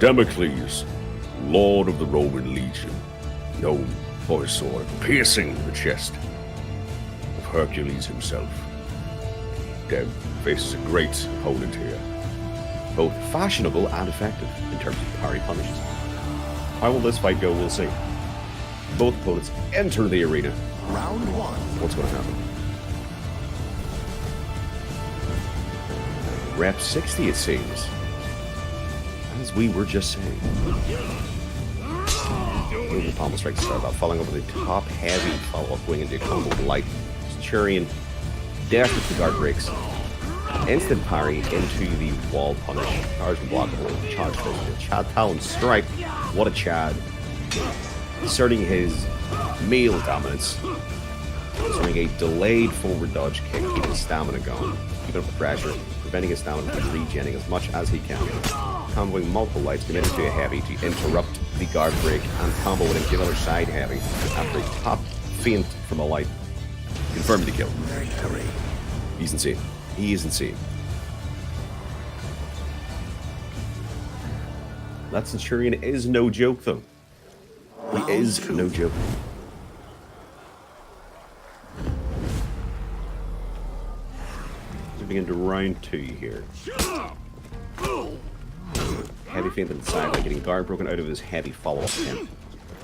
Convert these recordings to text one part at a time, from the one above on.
Damocles, Lord of the Roman Legion, known for his sword piercing the chest of Hercules himself. Dem faces a great opponent here, both fashionable and effective in terms of parry punishes. How will this fight go? We'll see. Both opponents enter the arena. Round one. What's going to happen? Rep 60, it seems. As we were just saying. Moving pommel strike to start off, following up with a top heavy follow-up going into a combo with light. Centurion, desperate for guard breaks. Instant parry into the wall punish. Charge and blockable. Charge the Chad Talon strike. What a Chad. Asserting his meal dominance. Throwing a delayed forward dodge kick, keeping stamina going. Keeping up the pressure. Preventing his stamina from regenning as much as he can. Comboing multiple lights, committing to a heavy to interrupt the guard break and combo with the other side heavy after a top feint from a light. Confirmed the kill. He's insane. He is insane. That Centurion is no joke, though. He is no joke. Moving into round 2 here. Heavy feint to the side, like getting guard broken out of his heavy follow-up attempt.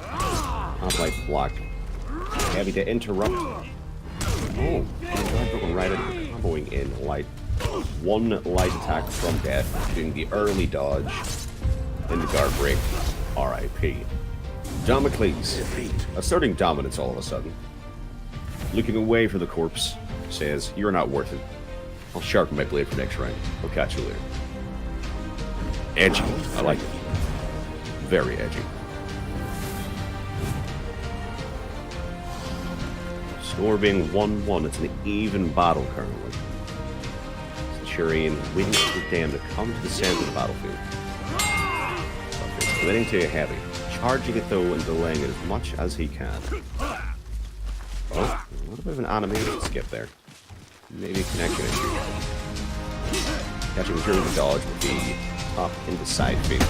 Top light block. Heavy to interrupt. Oh, guard broken right out of the comboing in light. One light attack from death, doing the early dodge in the guard break. R.I.P. Damocles, asserting dominance all of a sudden. Looking away for the corpse, says, "You're not worth it. I'll sharpen my blade for next round. I'll catch you later." Edgy. I like it. Very edgy. Score being 1-1. It's an even battle currently. Centurion waiting for the Dam to come to the center of the battlefield. Committing to a heavy. Charging it though and delaying it as much as he can. Oh, a little bit of an animation skip there. Maybe a connection issue. Catching him during the dodge would be top into side feint.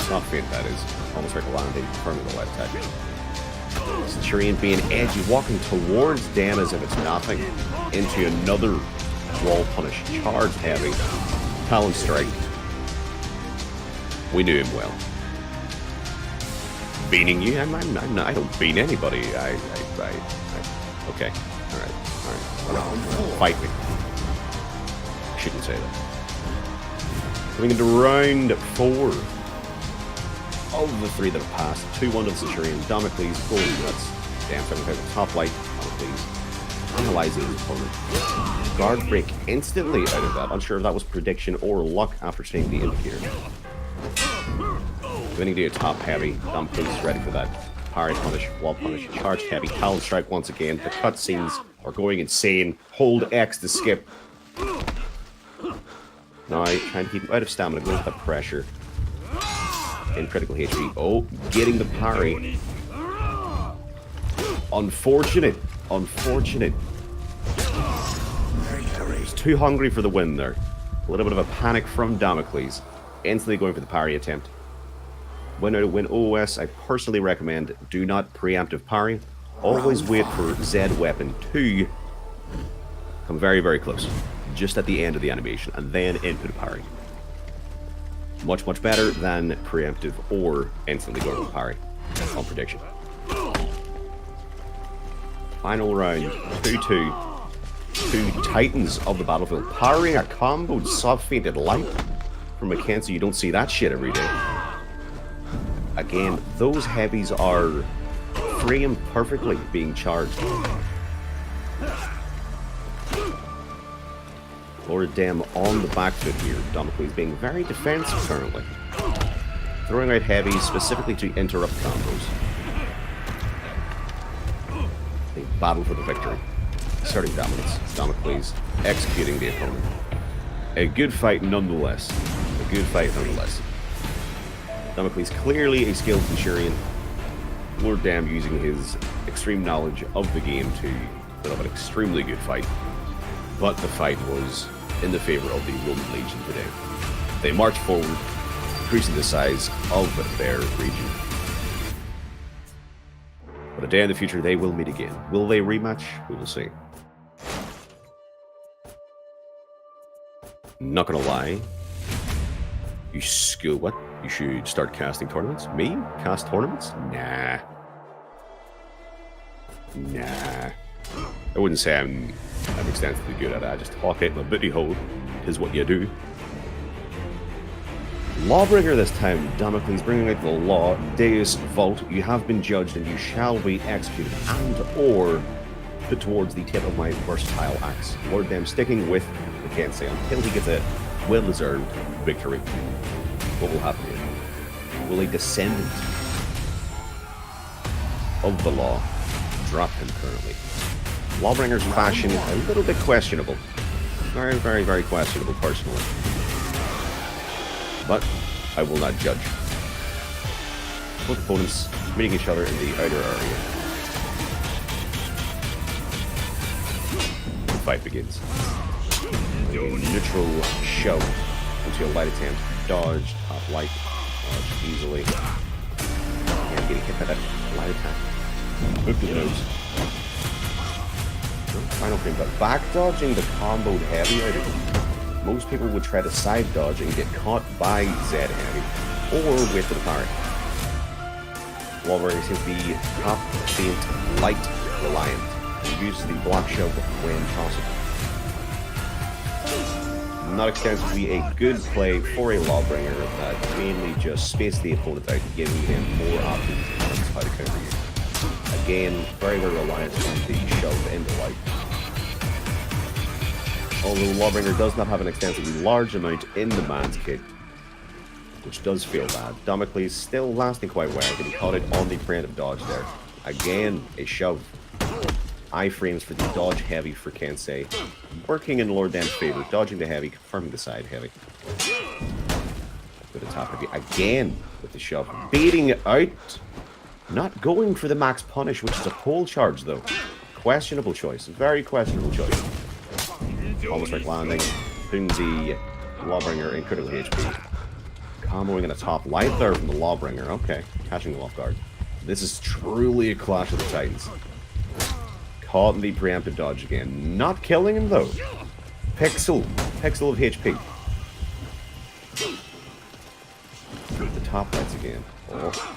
Top feint, that is. Almost like a landing, confirming the light attack. Centurion being edgy, walking towards Dan as if it's nothing. Into another wall punish. Charged heavy. Talon strike. We knew him well. Beaning you? I don't bean anybody. Okay. Alright. Fight me. I shouldn't say that. Coming into round 4 of the 3 that have passed. 2-1 to the Centurion. Damocles, golden nuts. Damn, the top light. Damocles. Analyzing his opponent. Guard break instantly out of that. Unsure if that was prediction or luck after seeing the indicator. Winning to a top heavy. Damocles ready for that. Parry punish, wall punish, charged heavy, Talon strike once again. The cutscenes are going insane. Hold X to skip. Now trying to keep him out of stamina, going with the pressure. In critical HP. Oh, getting the parry. Unfortunate. He's too hungry for the win there. A little bit of a panic from Damocles. Instantly going for the parry attempt. When out of win OS, I personally recommend do not preemptive parry. Always wait for Z weapon to come very, very close. Just at the end of the animation, and then input a parry. Much, much better than preemptive or instantly go to parry on prediction. Final round, 2-2. Two titans of the battlefield. Parrying a comboed sub-fainted light from Mackenzie. You don't see that shit every day. Again, those heavies are framed perfectly being charged. Lord Dem on the back foot here. Damocles being very defensive currently. Throwing out heavies specifically to interrupt combos. They battle for the victory. Starting dominance. Damocles executing the opponent. A good fight nonetheless. Damocles clearly a skilled Centurion. Lord Dam using his extreme knowledge of the game to put up an extremely good fight. But the fight was in the favor of the Roman Legion today. They marched forward, increasing the size of their region. But a day in the future, they will meet again. Will they rematch? We will see. Not gonna lie. What? You should start casting tournaments? Me? Cast tournaments? Nah. Nah. I wouldn't say I'm extensively good at it. I just talk out my booty hole. Is what you do. Lawbringer this time. Damocles bringing out the law. Deus Vault. You have been judged and you shall be executed and or put towards the tip of my versatile axe. Lord Dem sticking with the Kensei until he gets a well-deserved victory. What will happen here? Will a descendant of the law drop him currently? Lawbringer's fashion a little bit questionable. Very, very, very questionable personally. But I will not judge. Both opponents meeting each other in the outer area. The fight begins. A neutral shove into a light attempt. Dodge, top light, dodge easily. And getting hit by that light attack. Hook to the nose. Final frame, but back dodging the comboed heavy out of it. Most people would try to side dodge and get caught by Z heavy, or wait for the parry. Lawbringer seems to be top, faint, light reliant. He uses the block shove when possible. Not extensively a good play for a Lawbringer that mainly just spaced the opponent out, giving him more options in terms of how to counter you. Again, very, very reliant on the shove in the light. Although Lawbringer does not have an extensively large amount in the man's kit, which does feel bad. Damocles still lasting quite well, getting caught out on the preemptive dodge there. Again, a shove. Iframes for the dodge heavy for Kensei. Working in Lord Dem's favor, dodging the heavy, confirming the side heavy. With the top heavy again with the shove. Baiting out. Not going for the max punish, which is a pole charge though. Questionable choice. Very questionable choice. Almost like landing. Putting the Lawbringer in critical HP. Comboing in a top light there from the Lawbringer. Okay, catching them off guard. This is truly a clash of the titans. Caught in the preemptive dodge again. Not killing him though. Pixel of HP. The top lights again. Oh.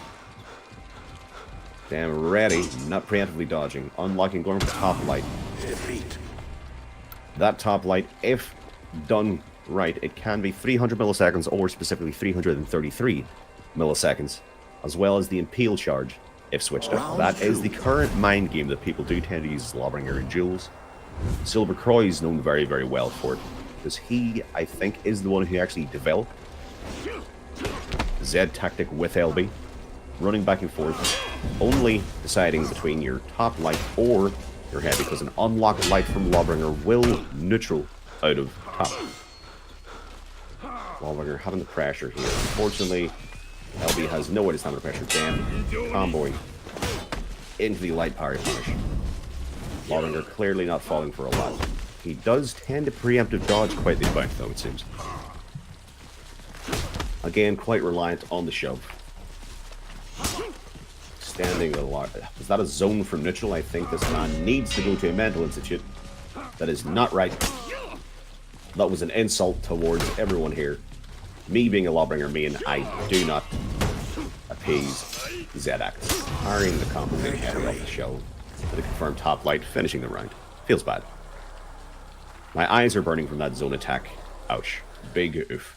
Damn ready. Not preemptively dodging. Unlocking, going for the top light. That top light, if done right, it can be 300 milliseconds or specifically 333 milliseconds, as well as the impale charge if switched out. That is the current mind game that people do tend to use as Lawbringer in duels. Silver Croy is known very, very well for it, because he, I think, is the one who actually developed Z tactic with LB, running back and forth, only deciding between your top light or your heavy, because an unlocked light from Lawbringer will neutral out of top. Lawbringer having the pressure here. Unfortunately, LB has no way to stand the pressure. Damn, comboing into the light parry punish. Lawbringer clearly not falling for a lot. He does tend to preemptive dodge quite the amount, though, it seems. Again, quite reliant on the shove. Standing a lot. Was that a zone from neutral? I think this man needs to go to a mental institute. That is not right. That was an insult towards everyone here. Me being a Lawbringer main, I do not appease Z-Acts. Parrying the combo getting heavy off the show. With a confirmed top light, finishing the round. Feels bad. My eyes are burning from that zone attack. Ouch. Big oof.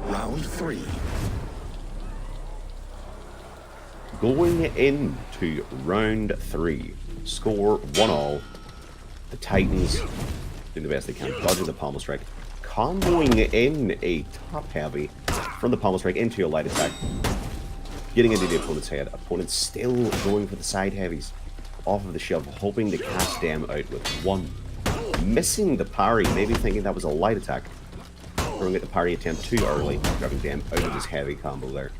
Round 3. Going into round 3. Score 1-all. The Titans doing the best they can. Dodging the pommel strike. Comboing in a top heavy from the pommel strike into a light attack. Getting into the opponent's head. Opponent still going for the side heavies. Off of the shove, hoping to cast them out with one. Missing the parry, maybe thinking that was a light attack. Throwing at the parry attempt too early, grabbing them out of his heavy combo there.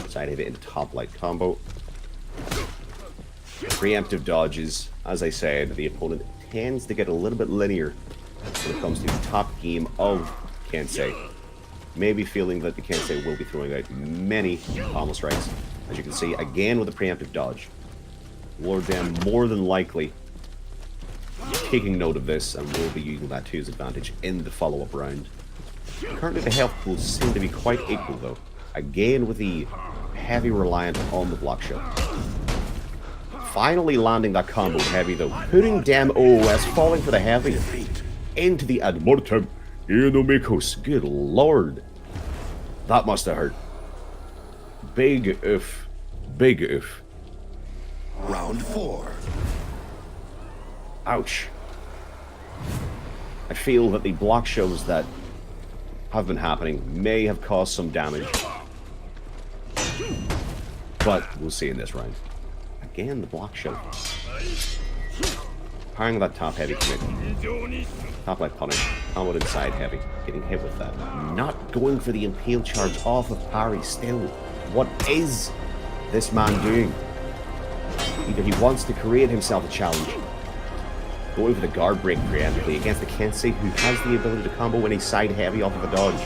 Side heavy into top light combo. Preemptive dodges. As I said, the opponent tends to get a little bit linear when it comes to the top game of Kensei. maybe feeling that the Kensei will be throwing out many combo strikes. As you can see, again with a preemptive dodge. Lord Dam more than likely taking note of this and will be using that to his advantage in the follow-up round. Currently the health pools seem to be quite equal though. Again with the heavy reliance on the block shot. Finally landing that combo heavy though, putting Dam OOS falling for the heavy into the ad mortem Inomikos. Good lord. That must have hurt. Big oof. Big oof. Round 4. Ouch. I feel that the block shows that have been happening may have caused some damage. But we'll see in this round. Again, the block show. Parrying that top heavy commit. Top light punish. Combo inside heavy. Getting hit with that. Not going for the impale charge off of parry still. What is this man doing? Either he wants to create himself a challenge. Going for the guard break preemptively against the Kensei, who has the ability to combo in a side heavy off of a dodge.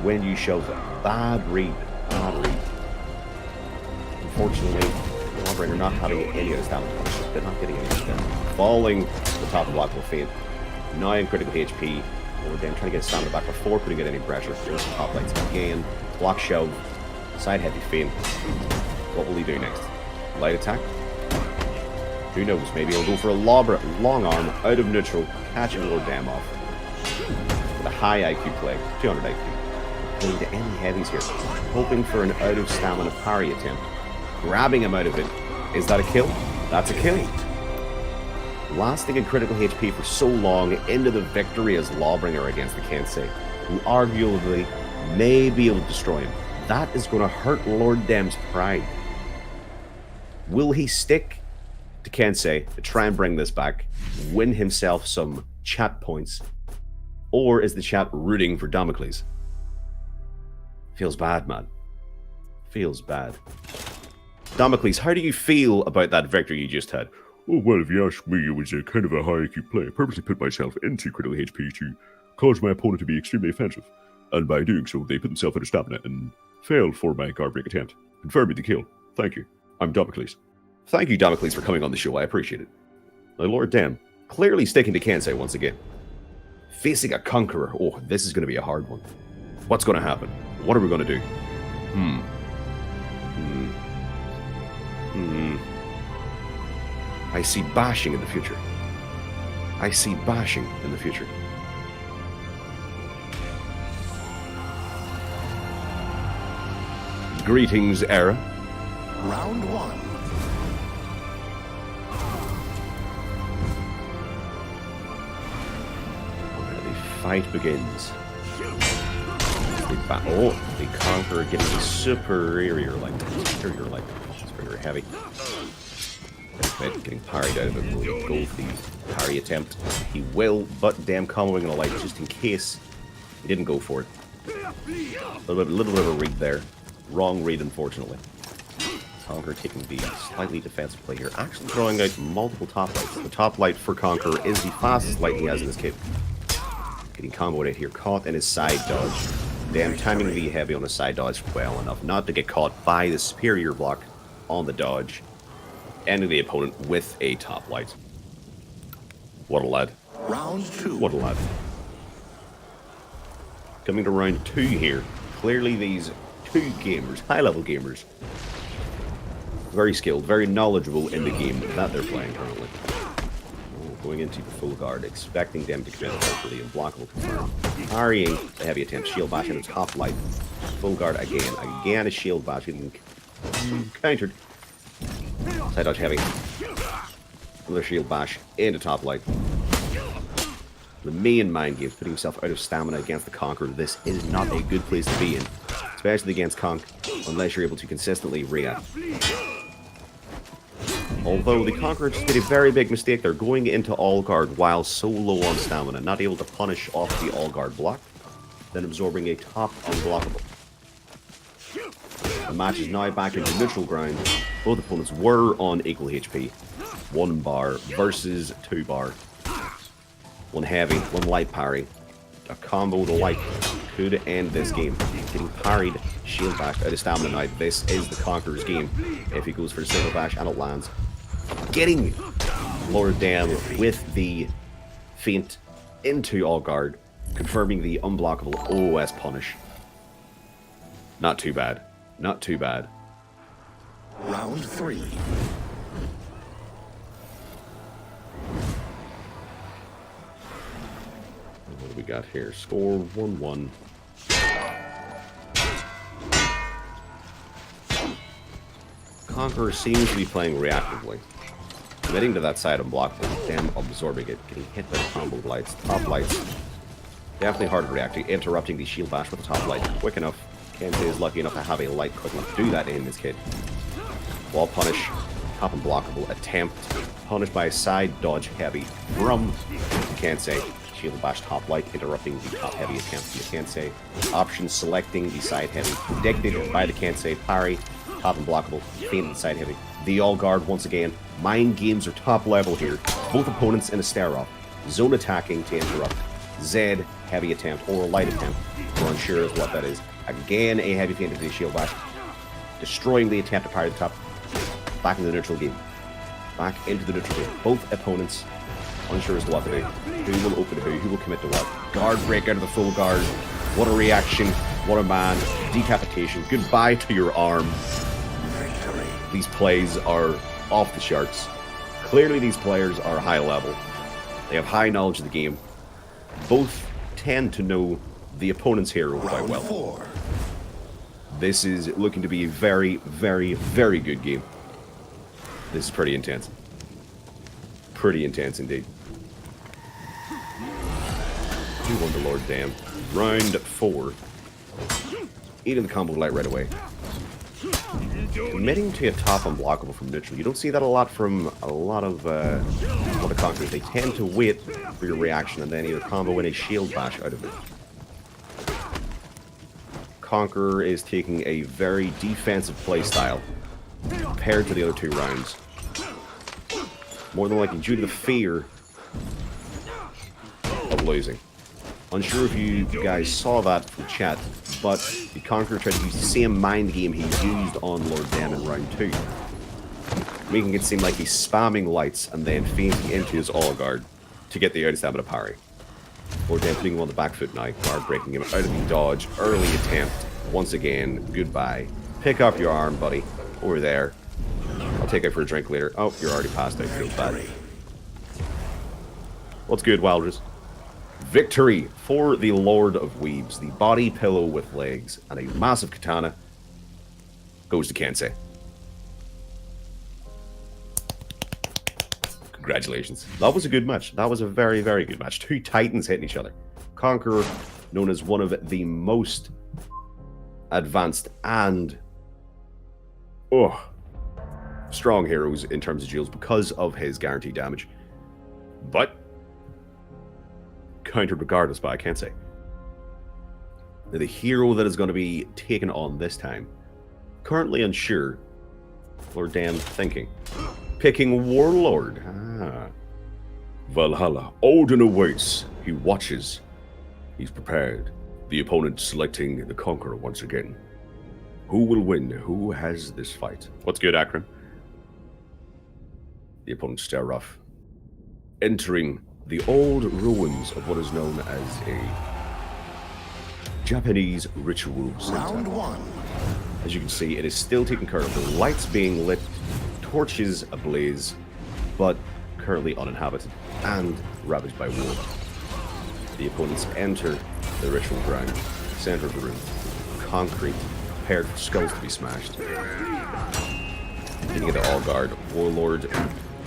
When you shove it. Bad read. Bad read. Unfortunately, Lawbringer not having any of his damage punishes, but not getting any of his damage. Falling to the top of block will faint. Now in critical HP. Or then trying to get stamina back before putting in any pressure. There's some top lights again. Block shove. Side heavy faint. What will he do next? Light attack? Who knows? Maybe he'll go for a long arm out of neutral, catching Lord Dam off. With a high IQ play, 200 IQ. Playing to any heavies here, hoping for an out of stamina parry attempt. Grabbing him out of it. Is that a kill? That's a kill. Lasting in critical HP for so long into the victory as Lawbringer against the Kensei, who arguably may be able to destroy him. That is going to hurt Lord Dam's pride. Will he stick to Kensei to try and bring this back, win himself some chat points, or is the chat rooting for Damocles? Feels bad, man. Feels bad. Damocles, how do you feel about that victory you just had? Oh, well, if you ask me, it was a kind of a high IQ play. I purposely put myself into critical HP to cause my opponent to be extremely offensive. And by doing so, they put themselves out of stamina and failed for my guard break attempt. Confirm me the kill. Thank you. I'm Damocles. Thank you, Damocles, for coming on the show. I appreciate it. My Lord Dam, clearly sticking to Kensei once again. Facing a conqueror. Oh, this is going to be a hard one. What's going to happen? What are we going to do? I see bashing in the future. I see bashing in the future. Greetings, Era. Round 1. Where the fight begins. The Conqueror getting the superior light. It's very heavy. Getting parried out of it. Will he go for the parry attempt? He will, but damn comboing in a light just in case he didn't go for it. A little bit of a read there. Wrong read, unfortunately. Conqueror taking the slightly defensive play here. Actually throwing out multiple top lights. The top light for Conqueror is the fastest light he has in his kit. Getting comboed out here. Caught in his side dodge. Damn, timing the heavy on his side dodge well enough not to get caught by the superior block on the dodge. Ending the opponent with a top light. What a lad. Round 2. What a lad. Coming to round 2 here. Clearly these two gamers, high-level gamers, very skilled, very knowledgeable in the game that they're playing currently. Going into the full guard, expecting them to commit hopefully unblockable confirm. Parrying the heavy attempt, shield bash into top light. Full guard again. Again a shield bash getting countered. Side dodge heavy. Another shield bash into top light. The main mind games, putting himself out of stamina against the Conqueror. This is not a good place to be in, especially against Conk, unless you're able to consistently react. Although the Conqueror just did a very big mistake there, going into all guard while so low on stamina, not able to punish off the all guard block, then absorbing a top unblockable. The match is now back into neutral ground. Both opponents were on equal HP. 1 bar versus 2 bar. One heavy, one light parry. A combo with a light could end this game. Getting parried, shield bash out of stamina now. This is the Conqueror's game. If he goes for a silver bash and it lands. Getting Lord Dam with the feint into all guard, confirming the unblockable OOS punish. Not too bad. Not too bad. Round 3. What do we got here? Score 1-1. Conqueror seems to be playing reactively. Committing to that side unblockable, Dam absorbing it, getting hit by the combo lights, top lights. Definitely hard to react to, interrupting the shield bash with the top light. Quick enough. Kensei is lucky enough to have a light quick enough to do that in this kid. Wall punish, top unblockable attempt, punished by a side dodge heavy from Kensei. Shield bash top light, interrupting the top heavy attempt from the Kensei. Option selecting the side heavy, predicted by the Kensei. Parry, top unblockable, feint the side heavy. The all guard once again. Mind games are top level here. Both opponents in a stare off. Zone attacking to interrupt. Z heavy attempt or light attempt. We're unsure as what that is. Again, a heavy feint into the shield bash. Destroying the attempt to parry the top. Back into the neutral game. Back into the neutral game. Both opponents unsure as to what to do. Who will open to who? Who will commit to what? Guard break out of the full guard. What a reaction. What a man. Decapitation. Goodbye to your arm. Victory. These plays are off the charts. Clearly these players are high level. They have high knowledge of the game. Both tend to know the opponent's hero quite Round well. 4. This is looking to be a very, very, very good game. This is pretty intense. Pretty intense indeed. 2-1 to Lord Dam. Round 4. Eating the combo light right away. Committing to a top unblockable from neutral. You don't see that a lot from a lot of other Conquerors. They tend to wait for your reaction and then either combo in a shield bash out of it. Conqueror is taking a very defensive playstyle compared to the other 2 rounds. More than likely due to the fear of losing. Unsure if you guys saw that from chat, but the Conqueror tried to use the same mind game he used on Lord Dam in round 2. Making it seem like he's spamming lights and then feinting into his all guard to get the out of stamina parry. Lord Dam putting him on the back foot now, guard breaking him out of the dodge, early attempt. Once again, goodbye. Pick up your arm, buddy. Over there. I'll take it for a drink later. Oh, you're already passed out. Feels bad. What's good, Wilders? Victory for the Lord of Weebs. The body pillow with legs and a massive katana goes to Kensei. Congratulations. That was a good match. That was a very, very good match. 2 titans hitting each other. Conqueror, known as one of the most advanced and strong heroes in terms of duels because of his guaranteed damage. But countered regardless by Kensei. Now, the hero that is going to be taken on this time, currently unsure, Lord Dam thinking. Picking Warlord. Valhalla. Odin awaits. He watches. He's prepared. The opponent selecting the Conqueror once again. Who will win? Who has this fight? What's good, Akron? The opponent stare off. Entering the old ruins of what is known as a Japanese ritual center. Round 1. As you can see, it is still taking care of the lights being lit, torches ablaze, but currently uninhabited and ravaged by war. The opponents enter the ritual ground, center of the room, concrete, prepared for skulls to be smashed. Getting into all guard, Warlord,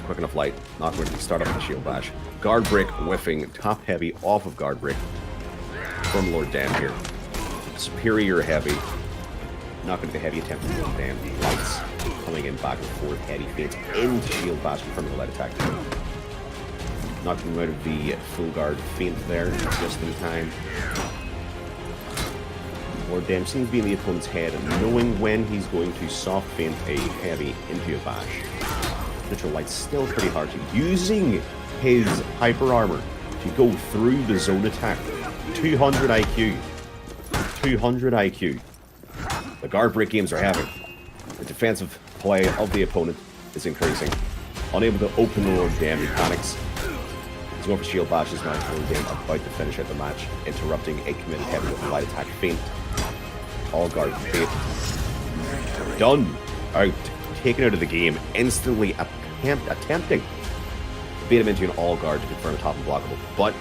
quick enough light, not going to start off with a shield bash. Guard break whiffing, top heavy off of guard break from Lord Dam here. Superior heavy, not going to be heavy attempt from Lord Dam. Lights coming in back and forth, heavy feints into shield bash from the light attack. Knocking him out of the full guard feint there, just in time. Lord Dam seems to be in the opponent's head, knowing when he's going to soft feint a heavy into a bash. Neutral light's still pretty hard to using his hyper armor to go through the zone attack. 200 IQ. 200 IQ. The guard break games are having. The defensive play of the opponent is increasing. Unable to open the Lord Damn, he panics. He's going for shield bashes now. Lord Damn about to finish out the match, interrupting a committed heavy with a light attack feint. All guard bait. Done. Out. Taken out of the game. Instantly attempting to bait him into an all guard to confirm top unblockable. But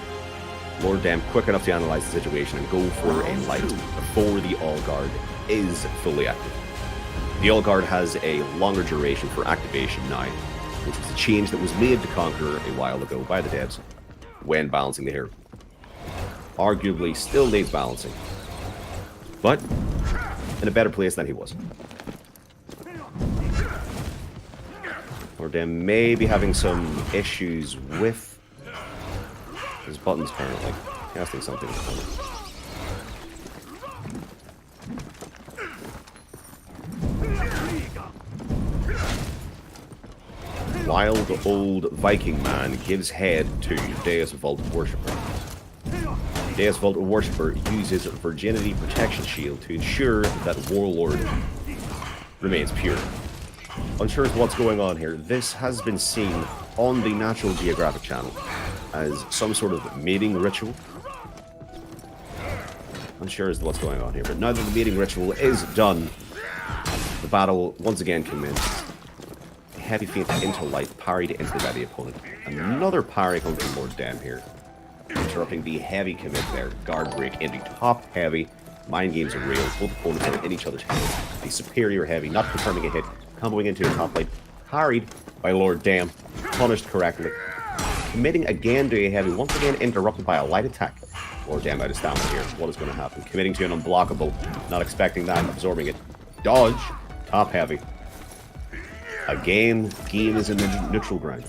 Lord Damn quick enough to analyze the situation and go for a light before the all guard is fully active. The all guard has a longer duration for activation now, which was a change that was made to Conquer a while ago by the devs when balancing the hero. Arguably still needs balancing, but in a better place than he was. Lord Damn may be having some issues with his buttons currently. Casting something is coming. Wild old Viking man gives head to Deus Vault Worshipper. Deus Vault Worshipper uses Virginity Protection Shield to ensure that Warlord remains pure. Unsure as to what's going on here, this has been seen on the Natural Geographic channel as some sort of mating ritual. Unsure as to what's going on here, but now that the mating ritual is done, the battle once again commences. Heavy feint into light, parried into by the opponent. Another parry comes from Lord Damn here, interrupting the heavy commit there. Guard break into top heavy. Mind games are real. Both opponents are in each other's heads. The superior heavy, not confirming a hit, comboing into a top light, parried by Lord Damn, punished correctly. Committing again to a heavy, once again interrupted by a light attack. Lord Damn out of stamina here. What is going to happen? Committing to an unblockable, not expecting that, absorbing it. Dodge, top heavy. Again, game is in the neutral ground.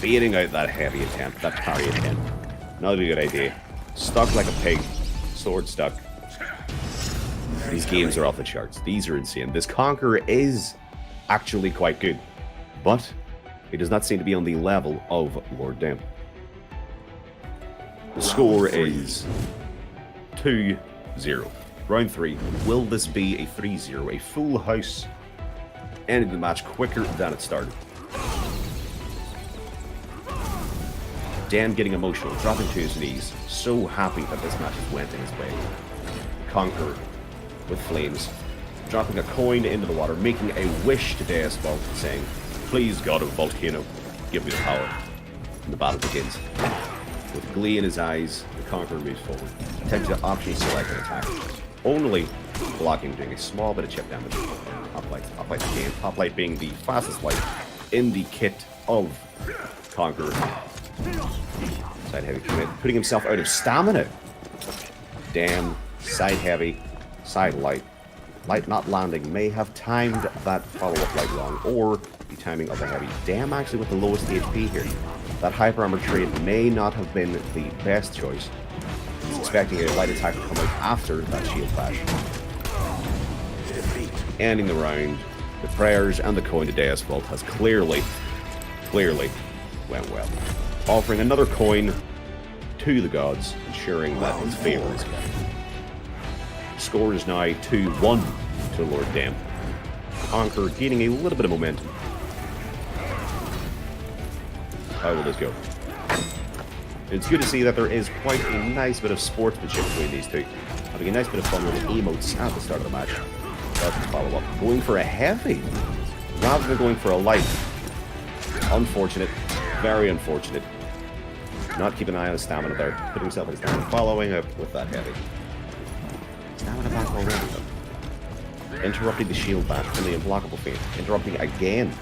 Baiting out that heavy attempt, that parry attempt. Not a good idea. Stuck like a pig. Sword stuck. These games are off the charts. These are insane. This Conqueror is actually quite good, but it does not seem to be on the level of Lord Damn. The score is 2-0. Round 3. Will this be a 3-0? A full house ending the match quicker than it started. Dan getting emotional, dropping to his knees, so happy that this match went in his way. Conquer with flames, dropping a coin into the water, making a wish to Deus Vault, saying, "Please, God of Volcano, give me the power." And the battle begins. With glee in his eyes, the Conqueror moves forward, attempting to optionally select an attack, only blocking, doing a small bit of chip damage. Hoplite again. Hoplite being the fastest light in the kit of Conqueror. Side heavy commit, putting himself out of stamina. Damn, side heavy, side light. Light not landing, may have timed that follow-up light wrong, or the timing of the heavy. Damn, actually with the lowest HP here. That hyper armor trade may not have been the best choice. He's expecting a light attack to come out after that shield bash. Ending the round, the prayers and the coin to Deus Vault has clearly went well. Offering another coin to the gods, ensuring that his favor is kept. Score is now 2-1 to Lord Damn. Conquer gaining a little bit of momentum. How will this go? It's good to see that there is quite a nice bit of sportsmanship between these two. Having a nice bit of fun with the emotes at the start of the match. That's the follow-up. Going for a heavy rather than going for a light. Unfortunate. Very unfortunate. Not keeping an eye on his stamina there. Putting himself in his stamina. Following up with that heavy. Stamina back already though. Interrupting the shield bash from the unblockable feint. Interrupting again.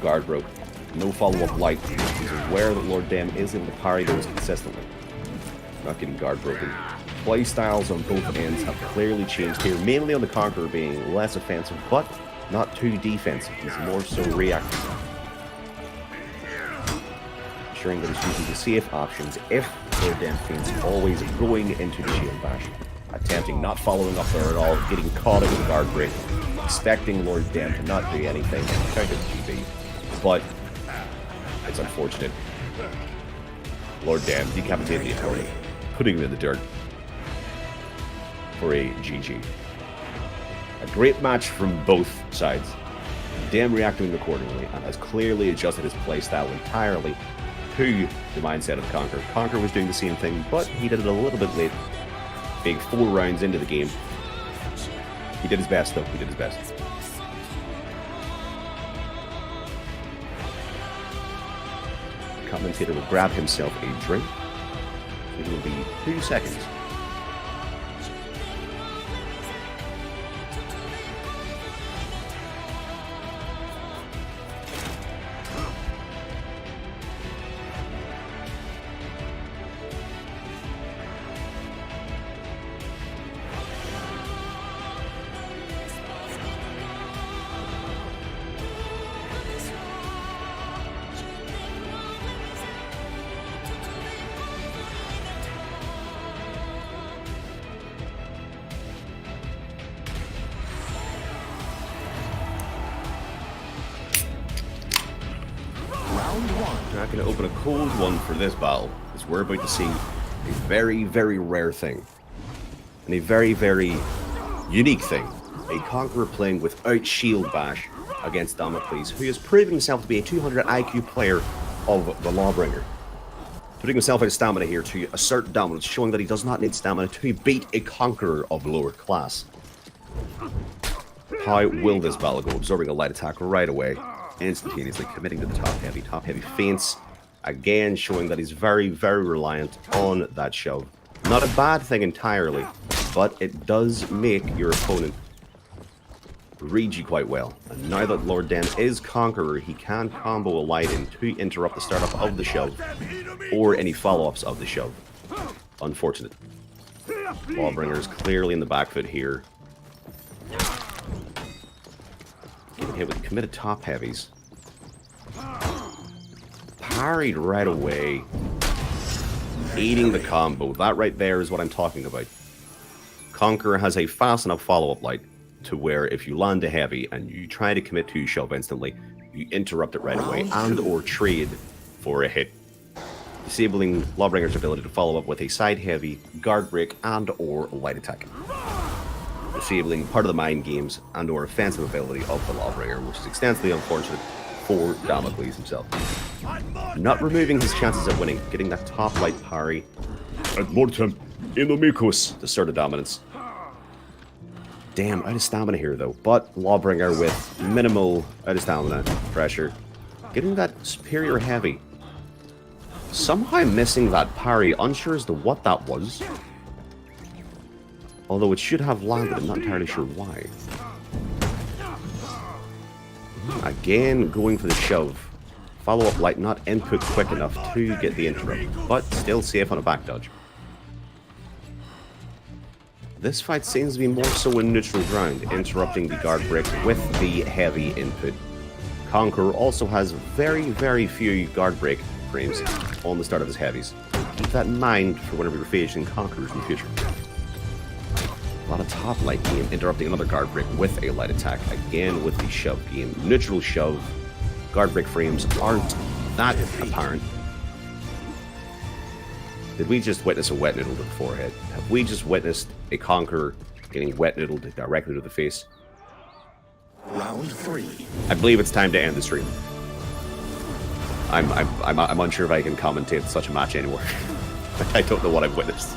Guard broke. No follow-up light. He's aware that Lord Damn is able to parry those consistently. Not getting guard broken. Play styles on both ends have clearly changed here, mainly on the Conqueror being less offensive, but not too defensive. He's more so reactive. Ensuring that he's using the safe options if Lord Damn feints, always going into the shield bash. Attempting, not following up there at all, getting caught in the guard break. Expecting Lord Damn to not do anything, kind of GB. But it's unfortunate. Lord Damn decapitated the opponent, putting him in the dirt. for a GG. A great match from both sides. Dem reacting accordingly and has clearly adjusted his playstyle entirely to the mindset of Conquer. Conquer was doing the same thing, but he did it a little bit late. Being 4 rounds into the game. He did his best, though. He did his best. The commentator will grab himself a drink. It will be 2 seconds. Not going to open a cold one for this battle, because we're about to see a very, very rare thing. And a very, very unique thing. A Conqueror playing without Shield Bash against Damocle, who has proven himself to be a 200 IQ player of the Lawbringer. Putting himself out of stamina here to assert dominance, showing that he does not need stamina to beat a Conqueror of lower class. How will this battle go? Absorbing a light attack right away. Instantaneously committing to the top heavy feints, again showing that he's very, very reliant on that shove. Not a bad thing entirely, but it does make your opponent read you quite well. And now that Lord Dem is Conqueror, he can combo a light in to interrupt the startup of the shove, or any follow-ups of the shove. Unfortunate. Lawbringer is clearly in the back foot here. Getting hit with committed top heavies. Parried right away. Eating the combo. That right there is what I'm talking about. Conqueror has a fast enough follow-up light to where if you land a heavy and you try to commit to shove instantly, you interrupt it right away and or trade for a hit. Disabling Lawbringer's ability to follow up with a side heavy, guard break and or light attack. Disabling part of the mind games and or offensive ability of the Lawbringer, which is extensively unfortunate for Damocle himself. Not removing his chances of winning, getting that top light parry. Ad mortem inomicus. To assert a dominance. Damn, out of stamina here though, but Lawbringer with minimal out of stamina pressure. Getting that superior heavy. Somehow missing that parry, unsure as to what that was. Although it should have landed, I'm not entirely sure why. Again, going for the shove. Follow-up light not input quick enough to get the interrupt, but still safe on a back dodge. This fight seems to be more so in neutral ground, interrupting the guard break with the heavy input. Conqueror also has very, very few guard break frames on the start of his heavies. Keep that in mind for whenever you're facing Conquerors in the future. A lot of top light game, interrupting another guard break with a light attack, again with the shove game. Neutral shove, guard break frames aren't that apparent. Did we just witness a wet noodle to the forehead? Have we just witnessed a Conqueror getting wet noodled directly to the face? Round 3. I believe it's time to end the stream. I'm unsure if I can commentate such a match anymore. I don't know what I've witnessed.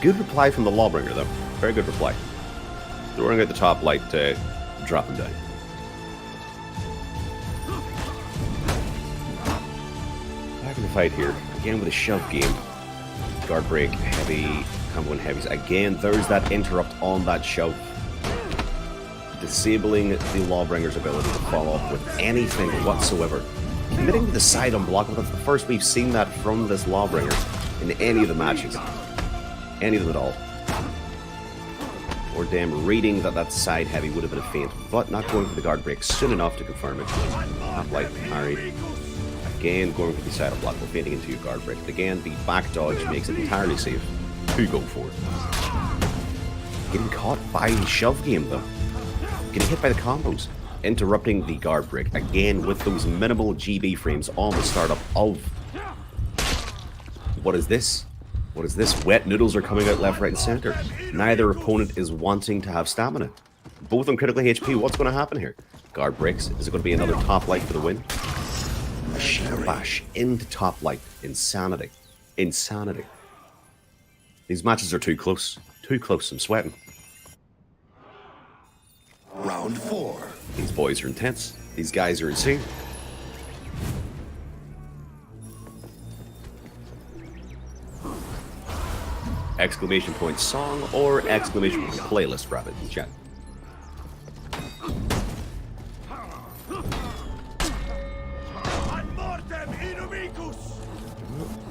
Good reply from the Lawbringer, though. Very good reply. Throwing out the top light to drop him down. Back in the fight here. Again with a shove game. Guard break, heavy, combo and heavies. Again, there's that interrupt on that shove. Disabling the Lawbringer's ability to follow up with anything whatsoever. Committing to the side unblockable. That's the first we've seen that from this Lawbringer in any of the matches. Any of them at all. Or Dem reading that that side heavy would have been a feint, but not going for the guard break soon enough to confirm it. Top light parry. Again, going for the side unblockable, feinting into a guard break. But again, the back dodge makes it entirely safe to go for it. Getting caught by the shove game though. Getting hit by the combos. interrupting the guard break again with those minimal GB frames on the startup of... What is this? What is this? Wet noodles are coming out left, right, and center. Neither opponent is wanting to have stamina. Both on critical HP. What's going to happen here? Guard breaks. Is it going to be another top light for the win? A sheer bash into top light. Insanity. Insanity. These matches are too close. Too close. I'm sweating. Round 4. These boys are intense. These guys are insane. Exclamation point song or exclamation point playlist, rather, in chat.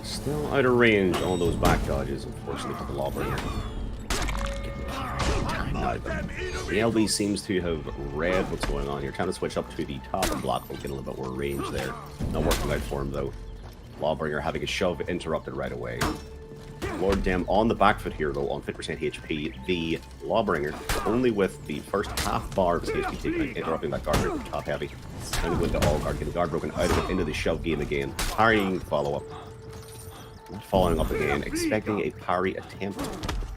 Still out of range on those back dodges, unfortunately, for the Lawbringer. The LB seems to have read what's going on here. Trying to switch up to the top and block will get a little bit more range there. Not working out for him, though. Lawbringer having a shove interrupted right away. Lord Damn on the back foot here, though, on 50% HP. The Lawbringer, only with the first half bar of his HP taken out, interrupting that guard break with top heavy. And with the all guard, getting guard broken out of it into the shove game again. Parrying follow-up. Not following up again, expecting a parry attempt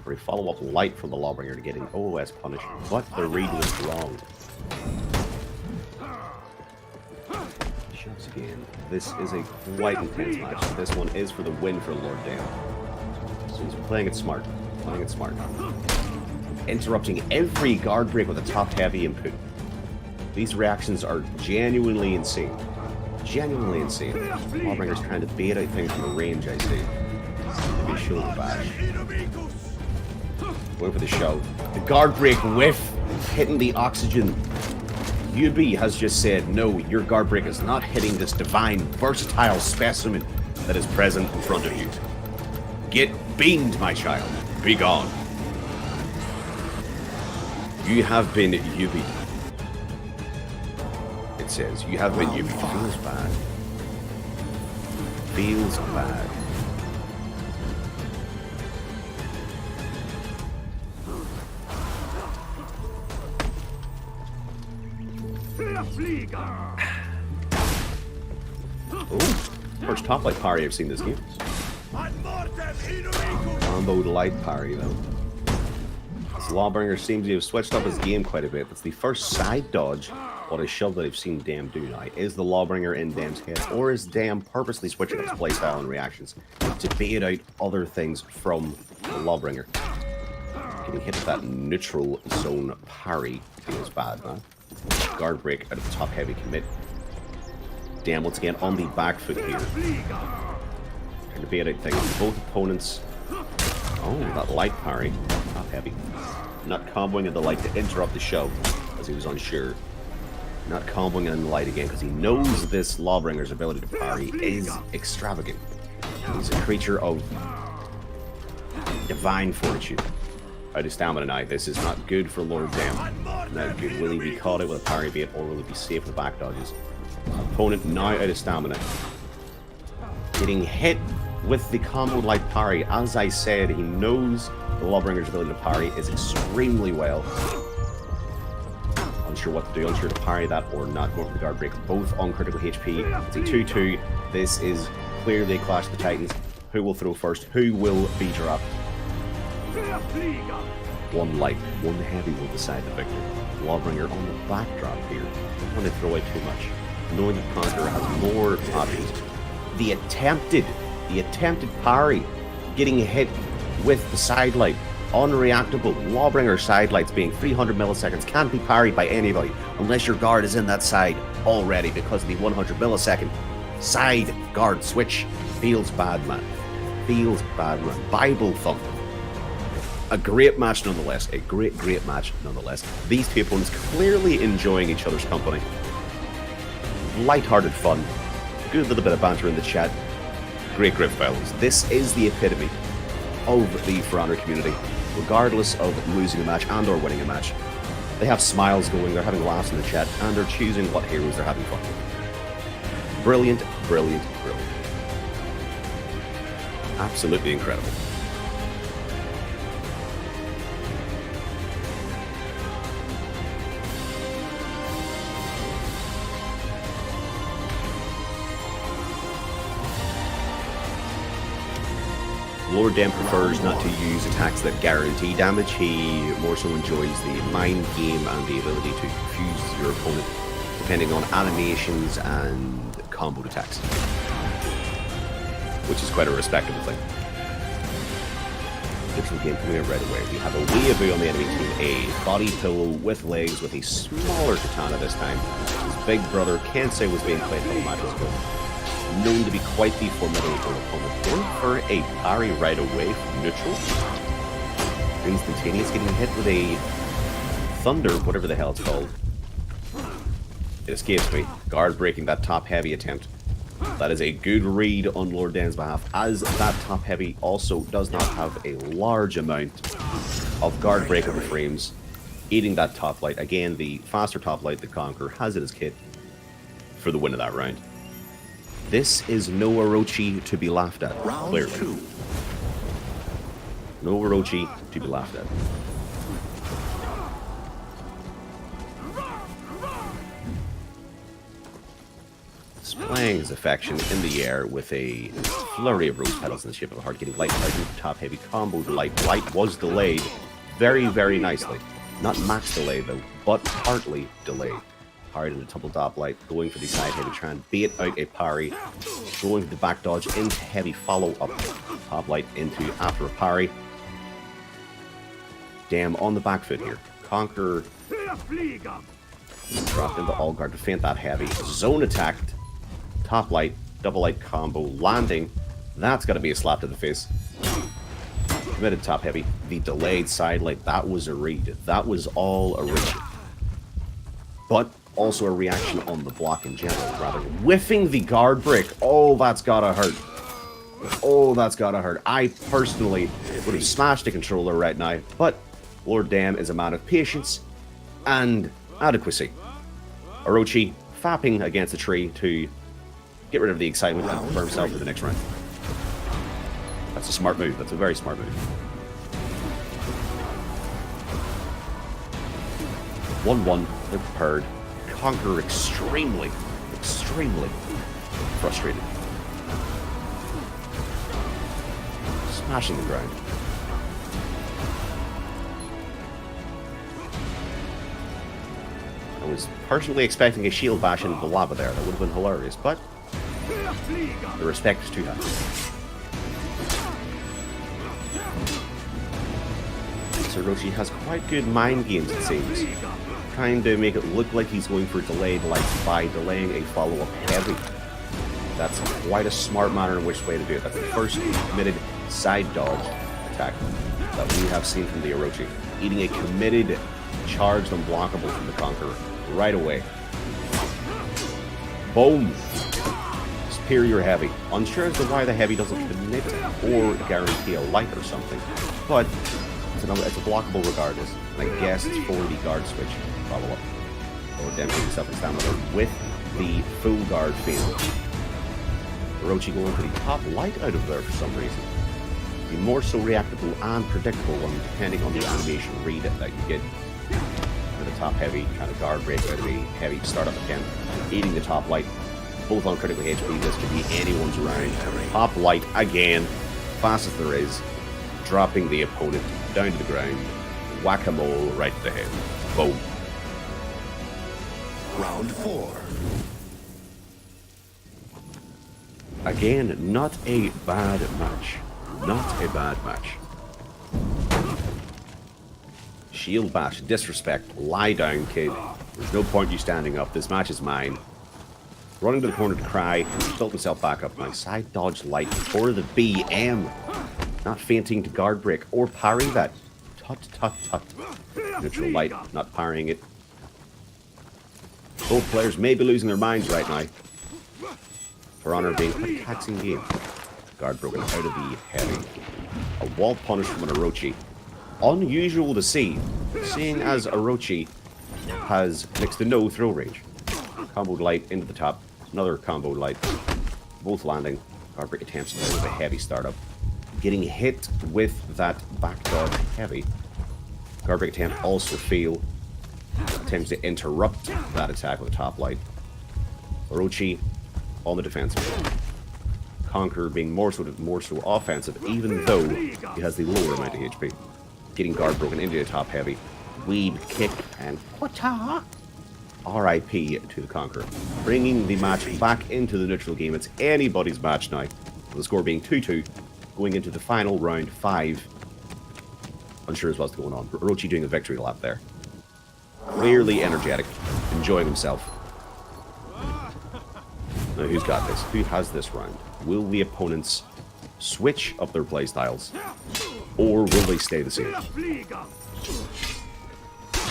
or a follow-up light from the Lawbringer to get an OOS punish, but the read was wrong. Shoves again. This is a quite intense match. This one is for the win for Lord Damn. So he's playing it smart. Playing it smart. Interrupting every guard break with a top heavy input. These reactions are genuinely insane. Genuinely insane. Lawbringer's trying to bait out things from the range, I see. Maybe a shoulder bash. Going for the shove. The guard break whiff, hitting the oxygen. UB has just said, no, your guard break is not hitting this divine, versatile specimen that is present in front of you. Get beamed, my child. Be gone. You have been UB. It says, you have been UB. Feels bad. Feels bad. Oh, first top light parry I've seen this game. Combo light parry though. This Lawbringer seems to have switched up his game quite a bit. It's the first side dodge or a shove that I've seen Dam do now. Is the Lawbringer in Dam's head, or is Dam purposely switching up his playstyle and reactions to bait out other things from the Lawbringer? Getting hit with that neutral zone parry feels bad, man. Guard break out of the top heavy commit. Dam once again on the back foot here. Trying to bait out things. Both opponents. Oh, that light parry. Top heavy. Not comboing in the light to interrupt the shove, as he was unsure. Not comboing in the light again, because he knows this Lawbringer's ability to parry is extravagant. He's a creature of divine fortitude. Out of stamina now. This is not good for Lord Dam. Not good. Will he be caught out with a parry bait, or will he be safe with back dodges? Opponent now out of stamina. Getting hit with the combo light parry. As I said, he knows the Lawbringer's ability to parry is extremely well. Unsure what to do, unsure to parry that or not. Going for the guard break, both on critical HP. It's a 2-2. This is clearly a clash of the Titans. Who will throw first? Who will be dropped? One light, one heavy will decide the victory. Lawbringer on the backdrop here. Don't want to throw out too much. Knowing that Conqueror has more options. The attempted parry, getting hit with the side light, unreactable. Lawbringer side lights being 300 milliseconds can't be parried by anybody unless your guard is in that side already, because of the 100 millisecond side guard switch. Feels bad, man. Feels bad, man. Bible thump. A great match nonetheless. A great match nonetheless. These two opponents clearly enjoying each other's company. Light-hearted fun. Good little bit of banter in the chat. Great fellas. This is the epitome of the For Honor community. Regardless of losing a match and or winning a match. They have smiles going, they're having laughs in the chat, and they're choosing what heroes they're having fun with. Brilliant. Absolutely incredible. Lord Dem prefers not to use attacks that guarantee damage. He more so enjoys the mind game and the ability to confuse your opponent depending on animations and combo attacks, which is quite a respectable thing. Digital game coming out right away. We have a weeaboo on the enemy team, a body pillow with legs with a smaller katana this time. His big brother, can't say was being played a couple matches ago. Known to be quite the formidable opponent. Going for a parry right away from neutral. Instantaneous, getting hit with a thunder, whatever the hell it's called. It escapes me. Guard breaking that top heavy attempt. That is a good read on Lord Dem's behalf, as that top heavy also does not have a large amount of guard breakable frames, eating that top light. Again, the faster top light the Conqueror has in his kit for the win of that round. This is no Orochi to be laughed at, clearly. Round 2. No Orochi to be laughed at. Displaying his affection in the air with a flurry of rose petals in the shape of a heart, getting light targeting top heavy combo. Light was delayed very, very nicely. Not max delay though, but partly delayed. Parried into double top light, going for the side heavy, trying to bait out a parry, going for the back dodge into heavy follow up. Top light into after a parry. Damn, on the back foot here. Conqueror dropped into all guard to feint that heavy. Zone attacked. Top light, double light combo, landing. That's got to be a slap to the face. Committed top heavy. The delayed side light, that was a read. That was all a read. But also a reaction on the block in general, rather. Whiffing the guard break. Oh, that's gotta hurt. Oh, that's gotta hurt. I personally would have smashed the controller right now, but Lord Dem is a man of patience and adequacy. Orochi fapping against a tree to get rid of the excitement and prepare himself for the next round. That's a smart move. That's a very smart move. 1-1. They're prepared. Conqueror extremely frustrated. Smashing the ground. I was personally expecting a shield bash into the lava there. That would have been hilarious, but the respect is too high. Orochi has quite good mind games, it seems. Trying to make it look like he's going for delayed light by delaying a follow-up heavy. That's quite a smart manner in which way to do it. That's the first committed side dodge attack that we have seen from the Orochi. Eating a committed, charged, unblockable from the Conqueror right away. Boom! Superior heavy. Unsure as to why the heavy doesn't commit or guarantee a light or something, but it's a blockable regardless, and I guess it's for the guard switch follow-up. Lord Dem himself and stamina with the full guard field. Orochi going for the top light out of there for some reason. Be more so reactable and predictable one depending on the animation read that you get. With a top heavy, trying to guard break out of a heavy startup again, eating the top light, both on critical HP. This could be anyone's round. Top light again, fastest there is, dropping the opponent down to the ground. Whack-a-mole right to the head. Boom. Round 4. Again, not a bad match. Not a bad match. Shield bash, disrespect, lie down, kid. There's no point you standing up. This match is mine. Running to the corner to cry, built himself back up. My side dodge light for the BM. Not feinting to guard break or parry that. Tut, tut, tut. Neutral light, not parrying it. Both players may be losing their minds right now. For honor being a taxing game. Guard broken out of the heavy. A wall punish from an Orochi. Unusual to see, seeing as Orochi has next to no throw range. Combo light into the top. Another combo light. Both landing. Guard break attempts with a heavy startup. Getting hit with that back dodge heavy. Guard break attempt also fail. Attempts to interrupt that attack with a top light. Orochi on the defensive. Conqueror being more so offensive, even though he has the lower amount of HP. Getting guard broken into the top heavy. Weed, kick, and quata. RIP to the Conqueror. Bringing the match back into the neutral game. It's anybody's match now. The score being 2-2. Going into the final round 5. Unsure as what's going on. Orochi doing a victory lap there. Clearly energetic. Enjoying himself. Now who's got this? Who has this round? Will the opponents switch up their playstyles? Or will they stay the same?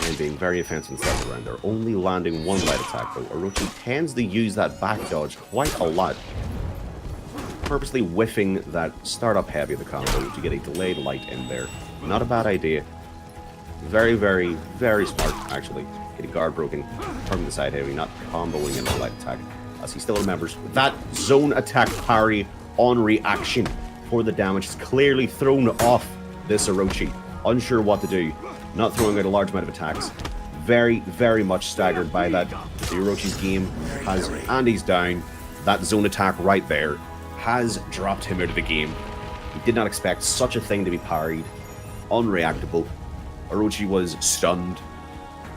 And being very offensive instead of the round. They're only landing one light attack though. Orochi tends to use that back dodge quite a lot. Purposely whiffing that startup heavy of the combo to get a delayed light in there. Not a bad idea. Very, very, very smart actually. Getting guard broken from the side heavy, not comboing in the light attack. As he still remembers that zone attack parry on reaction for the damage is clearly thrown off this Orochi. Unsure what to do. Not throwing out a large amount of attacks. Very, very much staggered by that. The Orochi's game has, and he's down. That zone attack right there has dropped him out of the game. He did not expect such a thing to be parried. Unreactable. Orochi was stunned.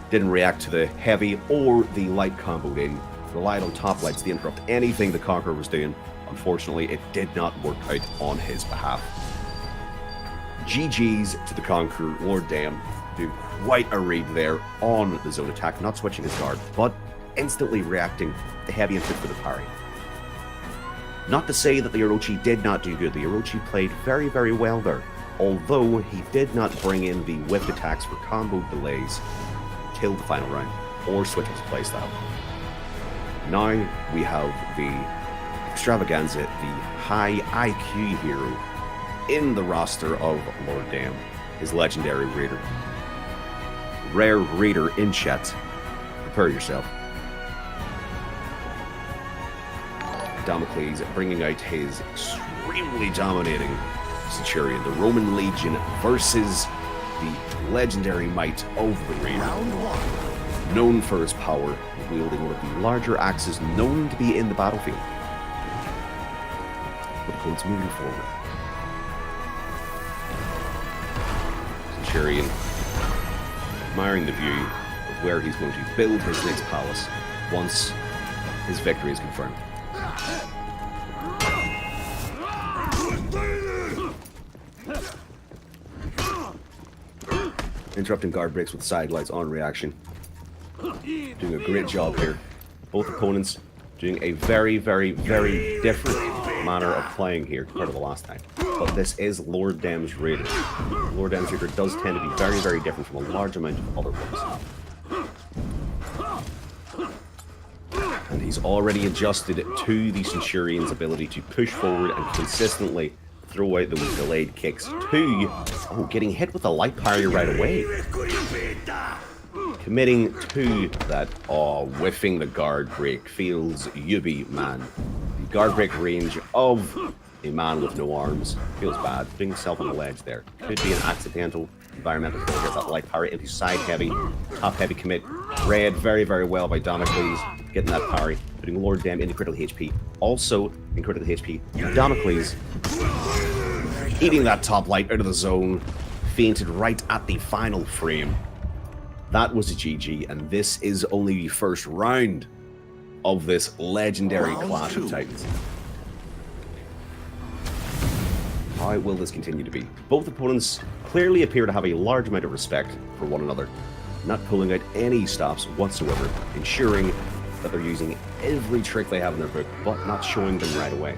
Didn't react to the heavy or the light combo in. Relied on top lights to interrupt anything the Conqueror was doing. Unfortunately, it did not work out on his behalf. GG's to the Conqueror. Lord Damn doing quite a read there on the zone attack, not switching his guard, but instantly reacting to heavy input for the parry. Not to say that the Orochi did not do good. The Orochi played very, very well there, although he did not bring in the whipped attacks for combo delays till the final round, or switch his playstyle. Now we have the extravaganza, the high IQ hero in the roster of Lord Damn, his legendary Raider. Rare Raider in chat. Prepare yourself. Damocles bringing out his extremely dominating Centurion, the Roman Legion versus the legendary might of the Raider. Round 1. Known for his power, wielding one of the larger axes known to be in the battlefield. But opponents moving forward. Centurion admiring the view of where he's going to build his next palace once his victory is confirmed. Interrupting guard breaks with side lights on reaction. Doing a great job here. Both opponents doing a very, very, very different manner of playing here compared to the last time. But this is Lord Dam's Raider. Lord Dam's Raider does tend to be very, very different from a large amount of other ones. And he's already adjusted to the Centurion's ability to push forward and consistently throw out those delayed kicks to, getting hit with a light parry right away. Committing to that, whiffing the guard break feels yubi, man. The guard break range of a man with no arms feels bad. Putting himself on the ledge there. Could be an accidental environmental failure. That light parry into side heavy, top heavy commit. Read very, very well by Damocles, getting that parry. Putting Lord Damn into critical HP. Also in critical HP, Damocles eating that top light out of the zone. Fainted right at the final frame. That was a GG, and this is only the first round of this legendary Clash of Titans. How will this continue to be? Both opponents clearly appear to have a large amount of respect for one another, not pulling out any stops whatsoever, ensuring that they're using every trick they have in their book, but not showing them right away.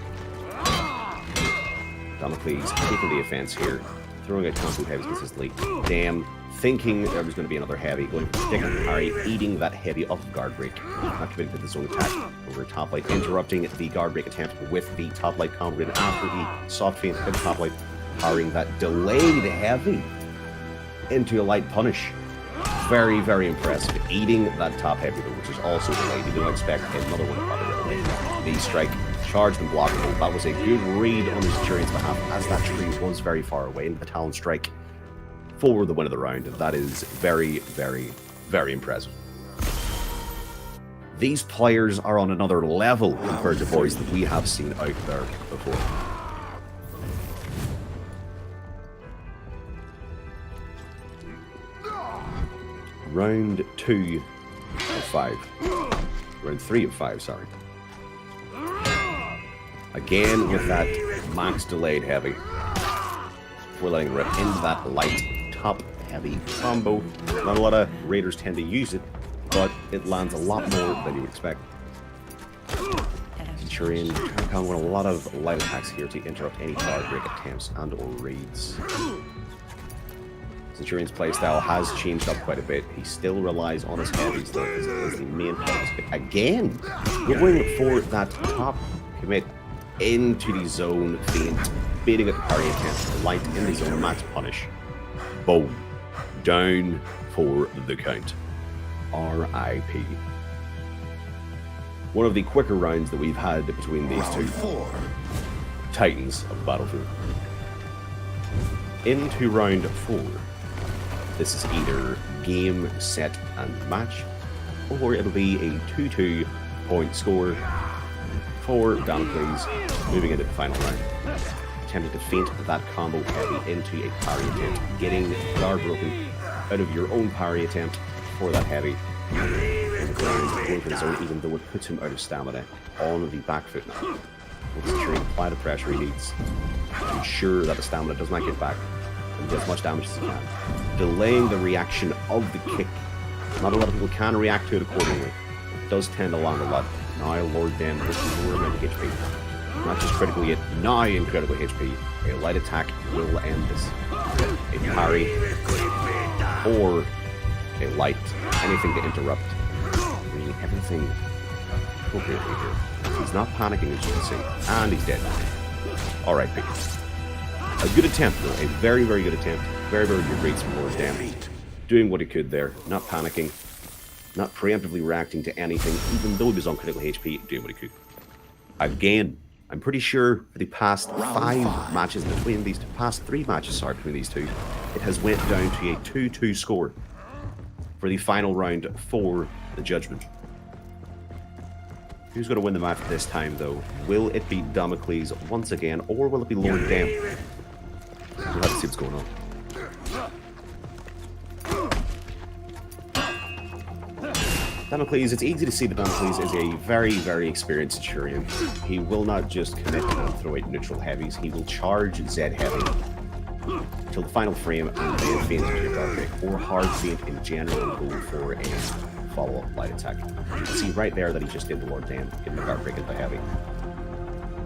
Damocles taking the offense here, throwing out combo heavies consistently. Damn, thinking there was going to be another heavy, going for stick and parry, eating that heavy off the guard break. Not committing to the zone attack over top light, interrupting the guard break attempt with the top light combo in after the soft feint hit the top light, parrying that delayed heavy into a light punish. Very, very impressive. Eating that top heavy though, which is also delayed. You don't expect another one to away. The strike charged and blockable. That was a good read on the Centurion's behalf, as that tree was very far away, and the Talon strike for the win of the round. That is very, very, very impressive. These players are on another level compared to boys that we have seen out there before. Round 2 of 5. Round 3 of 5, sorry. Again with that max delayed heavy. We're letting it rip into that light top heavy combo. Not a lot of raiders tend to use it, but it lands a lot more than you would expect. Centurion trying to combo with a lot of light attacks here to interrupt any guard break attempts and or raids. Centurion's playstyle has changed up quite a bit. He still relies on his heavies though as the main focus. Again, going for that top commit into the zone feint, beating at the parry attempt, light in the zone max punish. Boom. Down for the count. R.I.P. One of the quicker rounds that we've had between these two titans of Battlefield. Into round 4. This is either game, set, and match, or it'll be a 2-2 point score for Damocle, moving into the final round. Attempting to feint that combo heavy into a parry attempt, getting guard broken out of your own parry attempt for that heavy. Going for the zone, even though it puts him out of stamina on the back foot now. Will apply the pressure he needs to ensure that the stamina does not get back and do as much damage as he can. Delaying the reaction of the kick. Not a lot of people can react to it accordingly. It does tend to land a lot. Now Lord Dem with lower amount of HP. Not just critical yet, now incredible HP. A light attack will end this. A parry or a light, anything to interrupt. Reading everything appropriately here. He's not panicking as you can see, and he's dead. Alright, Piggy. A good attempt though, a very, very good attempt. Very, very good rates from Lord Dem. Doing what he could there, not panicking, not preemptively reacting to anything, even though he was on critical HP, doing what he could. Again, I'm pretty sure for the past 5 matches between these two, past 3 matches, sorry, between these two, it has went down to a 2-2 score for the final round for the Judgment. Who's going to win the match this time, though? Will it be Damocles once again, or will it be Lord Dem? We'll have to see what's going on. Damocles, it's easy to see that Damocles is a very, very experienced Centurion. He will not just commit and throw out neutral heavies, he will charge Z heavy till the final frame and then feint into your guard break, or hard feint in general and go for a follow-up light attack. You can see right there that he just did the Lord Dem, getting the guard break into heavy.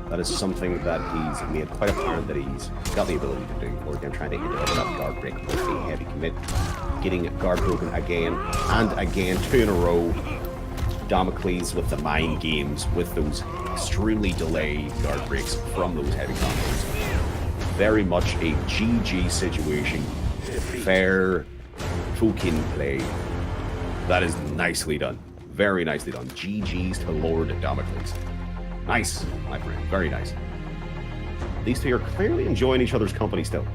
That is something that he's made quite apparent that he's got the ability to do. Lord Dem trying to interrupt that guard break with a heavy commit, getting guard broken again and again, 2 in a row. Damocles with the mind games, with those extremely delayed guard breaks from those heavy combos. Very much a GG situation. Fair fucking play. That is nicely done. Very nicely done. GG's to Lord Damocles. Nice, my friend. Very nice. These two are clearly enjoying each other's company still.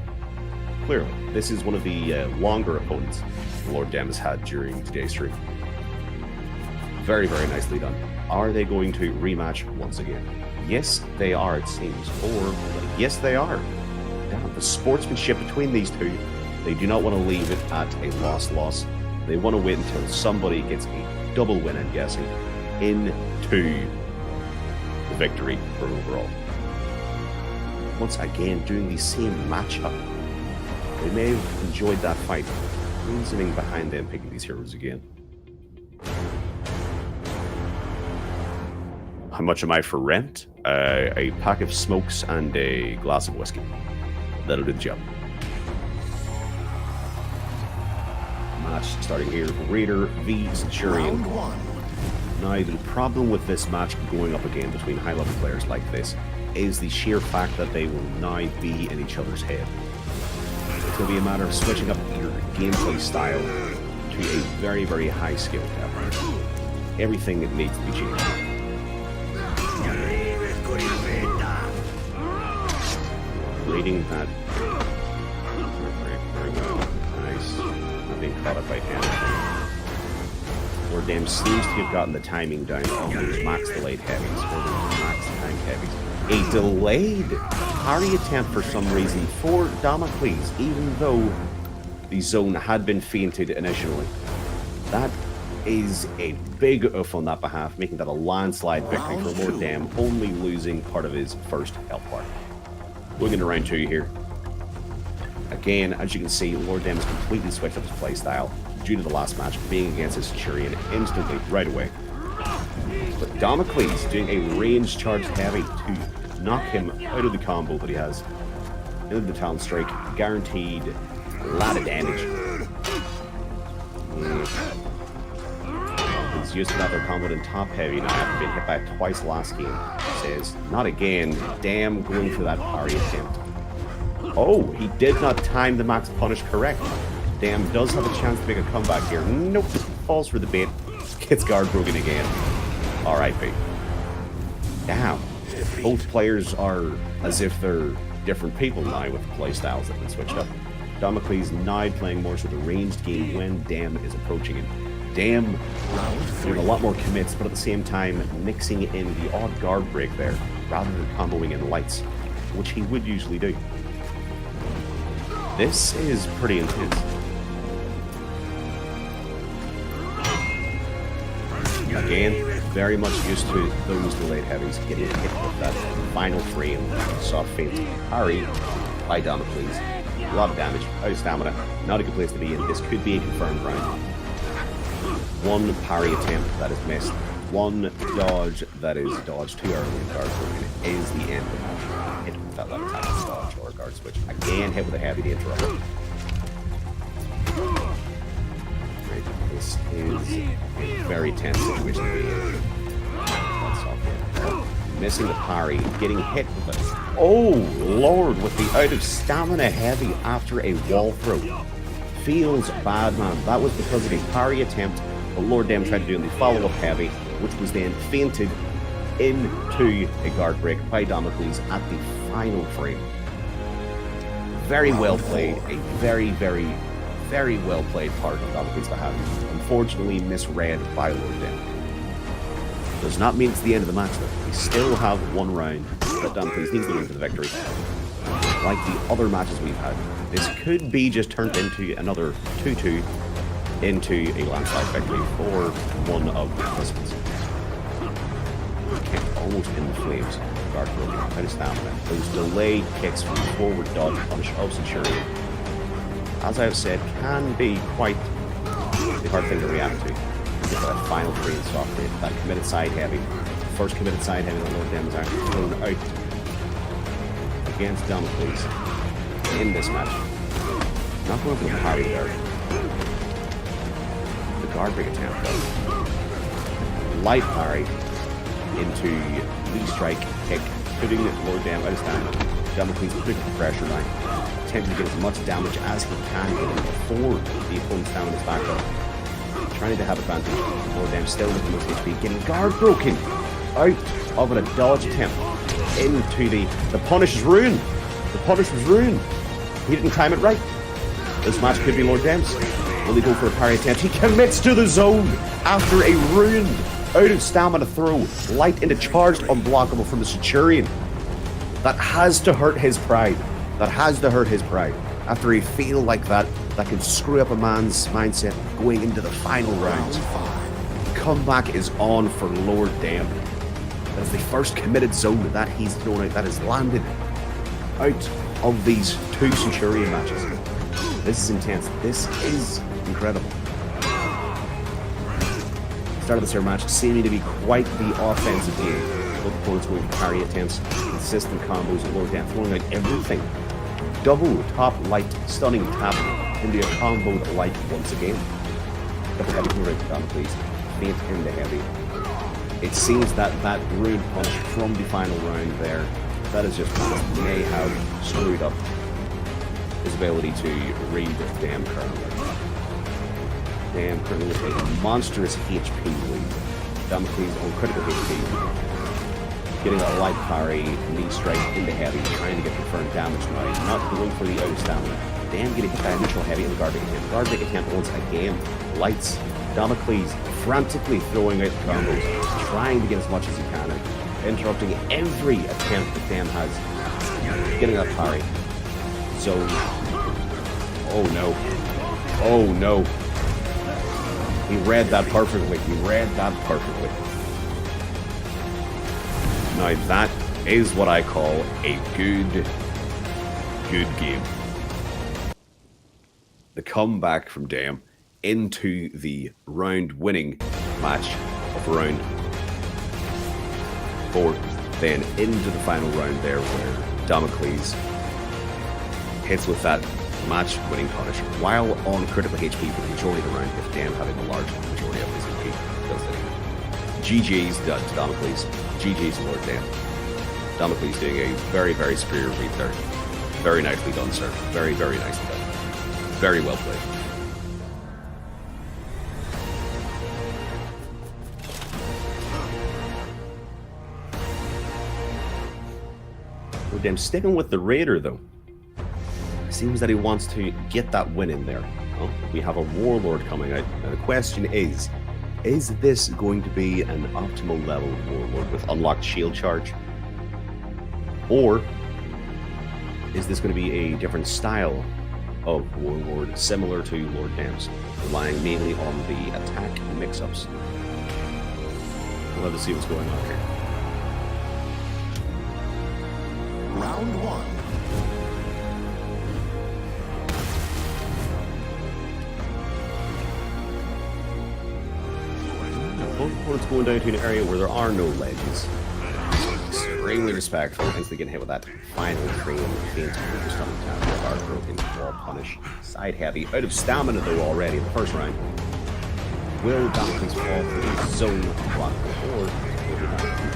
Clearly. This is one of the longer opponents Lord Dem has had during today's stream. Very, very nicely done. Are they going to rematch once again? Yes, they are, it seems. Or, yes, they are. Damn, the sportsmanship between these two. They do not want to leave it at a loss. They want to win until somebody gets a double win, I'm guessing, into the victory for overall. Once again, doing the same matchup. They may have enjoyed that fight. Reasoning behind them picking these heroes again. How much am I for rent? A pack of smokes and a glass of whiskey. That'll do the job. Match starting here. Raider v Centurion. Now, the problem with this match going up again between high-level players like this is the sheer fact that they will now be in each other's head. It's going to be a matter of switching up your gameplay style to a very, very high skill cap. Everything needs to be changed. Reading that very well. Nice. Not being caught up by anything. Lord Dam seems to have gotten the timing down on those max delayed heavies, or those max time heavies. A delayed parry attempt for some reason for Damocles, even though the zone had been feinted initially. That is a big oof on that behalf, making that a landslide victory for Lord Dam, only losing part of his first health bar. Going into round 2 here. Again, as you can see, Lord Dam has completely switched up his playstyle due to the last match being against his Centurion instantly, right away. But Damocles doing a range charged heavy to knock him out of the combo that he has. Into the Talon Strike, guaranteed a lot of damage. He's used to that other combo in top heavy now after being hit by it twice last game. Says, not again. Damn, going for that parry attempt. Oh, he did not time the max punish correct. Dam does have a chance to make a comeback here. Nope, falls for the bait. Gets guard broken again. R.I.P. Damn. Both players are as if they're different people now with playstyles that have been switched up. Damocles now playing more sort of ranged game when Dam is approaching it. Dam doing a lot more commits, but at the same time mixing in the odd guard break there rather than comboing in lights, which he would usually do. This is pretty intense. Again, very much used to those delayed heavies getting hit with that final frame, soft feint parry by Damocles. A lot of damage, out of stamina, not a good place to be in. This could be a confirmed round. One parry attempt that is missed, one dodge that is dodged too early in guard broken is the end of the match. Hit with that left attack, dodge or guard switch. Again, hit with a heavy to interrupt. Right, this is a very tense situation to be in. That's off. Missing the parry, getting hit with it. Oh lord, with the out of stamina heavy after a wall throw. Feels bad, man. That was because of a parry attempt but Lord Dam tried to do in the follow-up heavy, which was then feinted into a guard break by Damocles at the final frame. Very well played, a very, very, very well played part of Damocles' behalf. Unfortunately misread by Lord Dam. Does not mean it's the end of the match though. We still have one round that Damocles needs to win for the victory. Like the other matches we've had, this could be just turned into another 2-2 into a landslide victory for one of the participants. Okay, almost in the flames. Guard broken, out of stamina. Those delayed kicks from the forward dodge punish of Centurion, as I've said, can be quite the hard thing to react to. Get that final free and soft rate, that committed side heavy. First committed side heavy that Lord Dam is actually thrown out against Damocles in this match. Not going for the parry there. The guard break attempt though. Light parry into the strike kick, putting Lord Dam out of stamina. Damocles putting the pressure line, attempting to get as much damage as he can before the opponent's stamina is back up. Trying to have advantage. Lord Dam still with the most HP, getting guard broken out of a dodge attempt into the punish is ruined. The punish was ruined. He didn't time it right. This match could be Lord Dam's. Will he go for a parry attempt? He commits to the zone after a ruined out of stamina throw, light into charged unblockable from the Centurion. That has to hurt his pride. That has to hurt his pride. After a fail like that, that can screw up a man's mindset going into the final round. Comeback is on for Lord Dam. That is the first committed zone that he's thrown out, that has landed out of these two Centurion matches. This is intense. This is incredible. Start of this here match seeming to be quite the offensive game. Both opponents going for parry attempts, consistent combos, and Lord Dam throwing out everything. Double top light, stunning tap into a combo light once again. Double heavy from right down, please. Feint in the heavy. It seems that ruined punch from the final round there, that is just may have screwed up his ability to read Dam currently. Dam currently with a monstrous HP lead. Damocles on critical HP. Getting a light parry, knee strike into heavy, trying to get confirmed damage now. Not going for the out of stamina. Dam getting hit by initial heavy in the guard break attempt. Guard break attempt once again. Lights. Damocles frantically throwing out combos, trying to get as much as he can, and interrupting every attempt that Dam has getting that parry. Zone. Oh no. Oh no. He read that perfectly. He read that perfectly. Now that is what I call a good game. The comeback from Dam into the round-winning match of round 4, then into the final round there where Damocles hits with that match-winning punish while on critical HP for the majority of the round, with Dam having the large majority of his HP. Does it. GG's to Damocles. GG's to Lord Dam. Damocles doing a very, very superior read there. Very nicely done, sir. Very, very nicely done. Very well played. Lord Dam sticking with the Raider, though. Seems that he wants to get that win in there. Well, we have a Warlord coming out. Now the question is this going to be an optimal level Warlord with unlocked shield charge? Or is this going to be a different style of Warlord similar to Lord Dam's, relying mainly on the attack mix-ups? We'll have to see what's going on here. Round 1. Both opponents going down to an area where there are no ledges. Extremely respectful, instantly getting hit with that final frame feint with stomach tap, guard broken, wall punish, side heavy, out of stamina though already in the first round. Will Damocles fall for the zone block, or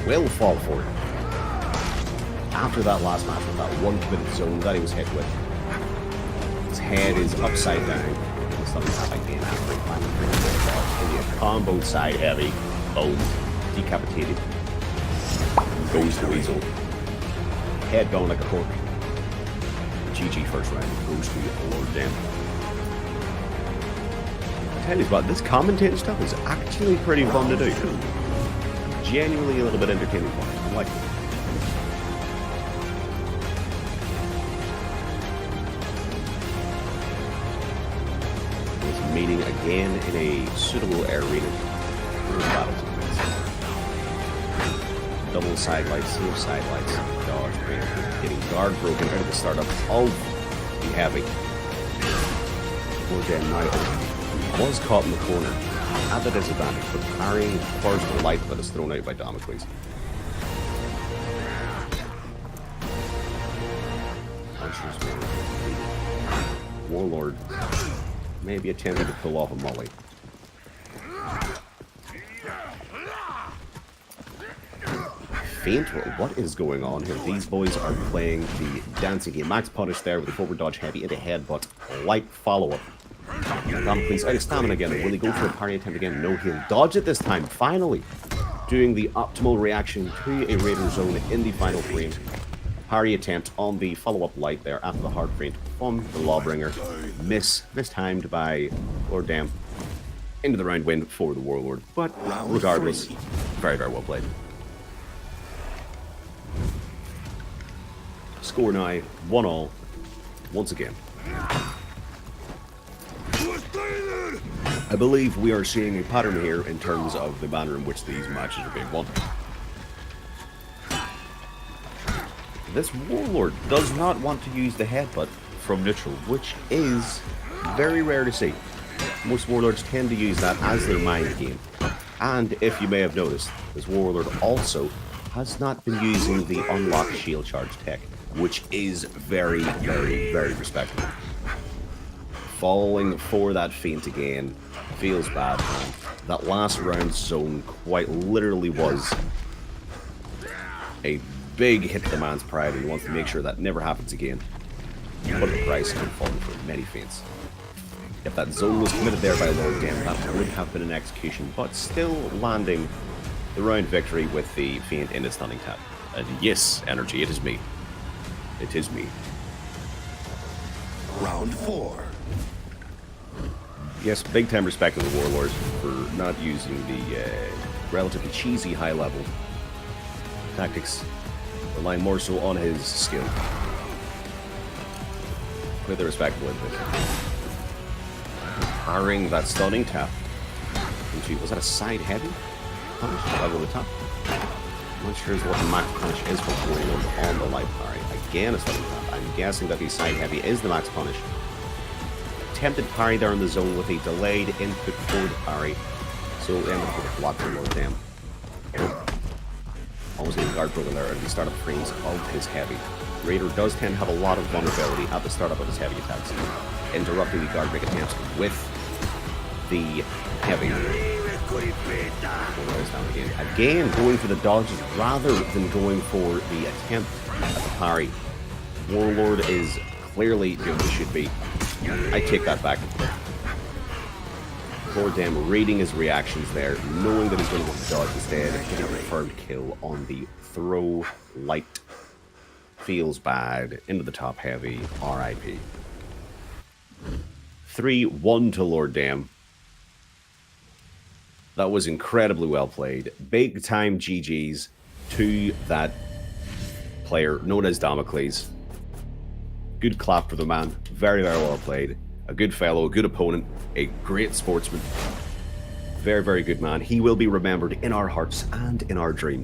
will fall for it? After that last match with that one committed zone that he was hit with, his head is upside down. Again, after climbing through the combo side heavy, boom, decapitated, goes the weasel, head going like a cork. GG first round, goes to Lord Dam. I tell you what, this commentating stuff is actually pretty fun to do. Genuinely a little bit entertaining for me. I like it. Meeting again in a suitable arena. Double side lights, single side lights, dodge, getting guard broken out of the startup of the heavy. Lord Dam now was caught in the corner at the disadvantage, but parrying first the light that is thrown out by Damocles. Warlord maybe attempting to pull off a molly. Feint? What is going on here? These boys are playing the dancing game. Max punish there with the forward dodge heavy into headbutt. Light follow-up. Damocles out of stamina again. Will he go for a parry attempt again? No, he'll dodge it this time. Finally, doing the optimal reaction to a Raider zone in the final frame. Parry attempt on the follow-up light there after the hard feint from the Lawbringer. Mistimed by Lord Dam. Into the round win for the Warlord. But regardless, very, very well played. Score now, 1-1, once again. I believe we are seeing a pattern here in terms of the manner in which these matches are being won. This Warlord does not want to use the headbutt from neutral, which is very rare to see. Most Warlords tend to use that as their mind game. And if you may have noticed, this Warlord also has not been using the unlocked shield charge tech, which is very, very, very respectable. Falling for that feint again feels bad, man. That last round zone quite literally was a big hit to the man's pride, and he wants to make sure that never happens again. But the price has been falling for many feints. If that zone was committed there by Lord Dam, that would have been an execution, but still landing the round victory with the feint in its stunning tap. And yes, energy, it is me. It is me. Round 4. Yes, big time respect to the Warlord for not using the relatively cheesy high-level tactics, relying more so on his skill. Completely respectable in this. Parrying that stunning tap. Into, was that a side heavy punish? Over the top? I'm not sure what the max punish is for going on the light parry. Again, a stunning tap. I'm guessing that the side heavy is the max punish. Attempted parry there in the zone with a delayed input for the parry. So ended up with a block for Lord Dam. Almost getting guard broken there at the startup frames of his heavy. Raider does tend to have a lot of vulnerability at the startup of his heavy attacks, interrupting the guard break attempts with the heavy. Again, going for the dodges rather than going for the attempt at the parry. Warlord is clearly doing what he should be. I take that back. Lord Dam reading his reactions there, knowing that he's going to go for dodge instead, getting a confirmed kill on the throw light. Feels bad, into the top heavy, RIP. 3-1 to Lord Dam. That was incredibly well played. Big time GG's to that player known as Damocles. Good clap for the man. Very, very well played. A good fellow, a good opponent, a great sportsman. Very, very good man. He will be remembered in our hearts and in our dreams.